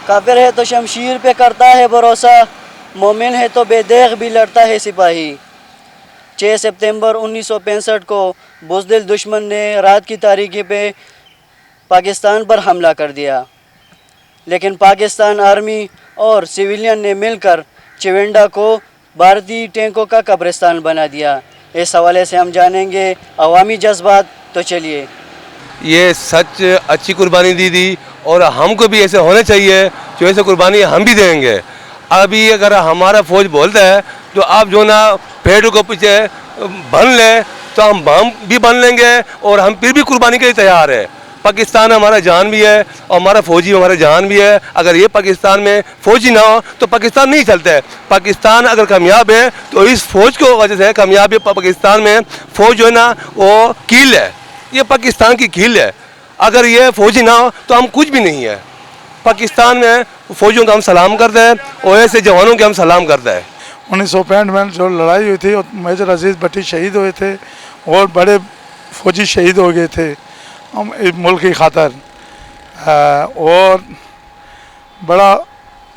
کافر ہے تو شمشیر پہ کرتا ہے بھروسہ، مومن ہے تو بے دیغ بھی لڑتا ہے سپاہی۔ 6 سپتمبر 1965 کو بزدل دشمن نے رات کی تاریکی پہ پاکستان پر حملہ کر دیا، لیکن پاکستان آرمی اور سویلین نے مل کر چونڈا کو بھارتی ٹینکوں کا قبرستان بنا دیا۔ اس حوالے سے ہم جانیں گے عوامی جذبات، تو چلیے۔ یہ سچ اچھی قربانی دی تھی اور ہم کو بھی ایسے ہونے چاہیے جو ایسے قربانی ہم بھی دیں گے۔ ابھی اگر ہمارا فوج بولتا ہے تو آپ جو نا پیڑ کو پیچھے بن لیں تو ہم بھی بن لیں گے اور ہم پھر بھی قربانی کے لیے تیار ہے۔ پاکستان ہمارا جان بھی ہے اور ہمارا فوجی ہمارا جان بھی ہے۔ اگر یہ پاکستان میں فوجی نہ ہو تو پاکستان نہیں چلتا ہے۔ پاکستان اگر کامیاب ہے تو اس فوج کو وجہ سے کامیاب ہے۔ پاکستان میں فوج جو ہے نا وہ کیل ہے، یہ پاکستان کی کیل ہے۔ اگر یہ فوجی نہ ہو تو ہم کچھ بھی نہیں ہے۔ پاکستان میں فوجیوں کا ہم سلام کرتے ہیں اور ایسے جوانوں کے ہم سلام کرتے ہیں۔ 1965 میں جو لڑائی ہوئی تھی میجر عزیز بھٹی شہید ہوئے تھے اور بڑے فوجی شہید ہو گئے تھے ہم ملک کی خاطر، اور بڑا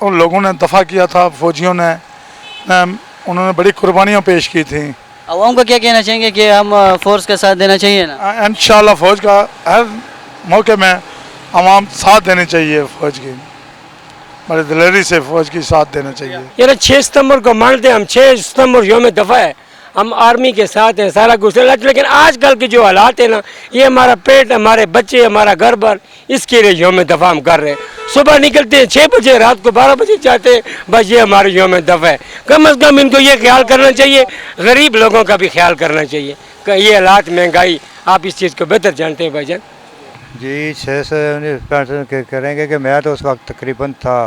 ان لوگوں نے دفاع کیا تھا، فوجیوں نے، انہوں نے بڑی قربانیاں پیش کی تھیں۔ عوام کو کیا کہنا چاہیں گے کہ ہم فورس کا ساتھ دینا چاہیے نا؟ انشاءاللہ فوج کا ہر موقع میں عوام ساتھ دینے چاہیے، فوج کی بڑی دلیری سے فوج کی ساتھ دینا چاہیے۔ یار 6 ستمبر کو مانتے ہیں ہم، 6 ستمبر یوم دفاع ہے، ہم آرمی کے ساتھ ہیں، سارا کچھ، لیکن آج کل کے جو حالات ہیں نا، یہ ہمارا پیٹ، ہمارے بچے، ہمارا گھر بار، اس کے لیے یوم دفاع ہم کر رہے ہیں۔ صبح نکلتے ہیں 6 بجے، رات کو 12 بجے جاتے ہیں، بس یہ ہمارے یوم دفاع ہے۔ کم از کم ان کو یہ خیال کرنا چاہیے، غریب لوگوں کا بھی خیال کرنا چاہیے کہ یہ حالات، مہنگائی، آپ اس چیز کو بہتر جانتے ہیں بھائی جان۔ جی 6 سے 1965 کریں گے کہ میں تو اس وقت تقریباً تھا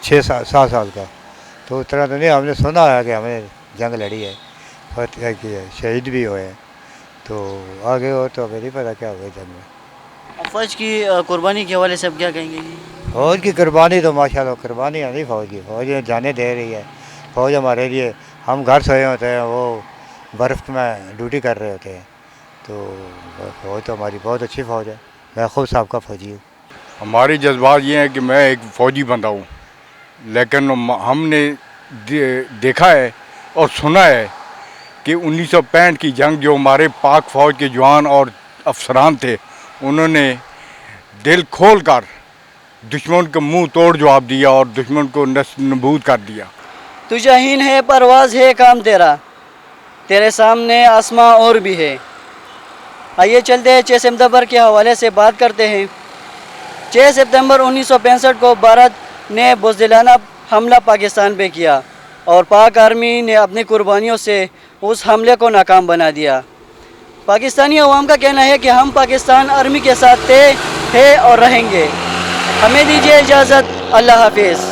7 سال کا، تو اس طرح تو نہیں، ہم نے سنا ہے کہ ہم نے جنگ لڑی ہے، فتح کی ہے، شہید بھی ہوئے ہیں، تو آگے ہو تو ہمیں نہیں پتہ کیا ہوگا جنگ میں۔ فوج کی قربانی کے حوالے سے اب کیا کہیں گے؟ فوج کی قربانی تو ماشاءاللہ قربانی ہے نہیں، فوج کی، فوج جانے دے رہی ہے، فوج ہمارے لیے، ہم گھر سوئے ہوتے ہیں، وہ برف میں ڈیوٹی کر رہے ہوتے ہیں، تو فوج تو ہماری بہت اچھی فوج ہے، میں خود صاحب کا فوجی ہوں۔ ہماری جذبات یہ ہیں کہ میں ایک فوجی بندہ ہوں، لیکن ہم نے دیکھا ہے اور سنا ہے کہ 1965 کی جنگ جو ہمارے پاک فوج کے جوان اور افسران تھے، انہوں نے دل کھول کر دشمن کا منہ توڑ جواب دیا اور دشمن کو نست نبود کر دیا۔ تجھے ہین ہے پرواز ہے کام تیرا، تیرے سامنے آسماں اور بھی ہے۔ آئیے چلتے ہیں 6 ستمبر کے حوالے سے بات کرتے ہیں۔ 6 ستمبر 1965 کو بھارت نے بزدلانہ حملہ پاکستان پہ کیا اور پاک آرمی نے اپنی قربانیوں سے اس حملے کو ناکام بنا دیا۔ پاکستانی عوام کا کہنا ہے کہ ہم پاکستان آرمی کے ساتھ تھے، ہیں اور رہیں گے۔ ہمیں دیجیے اجازت، اللہ حافظ۔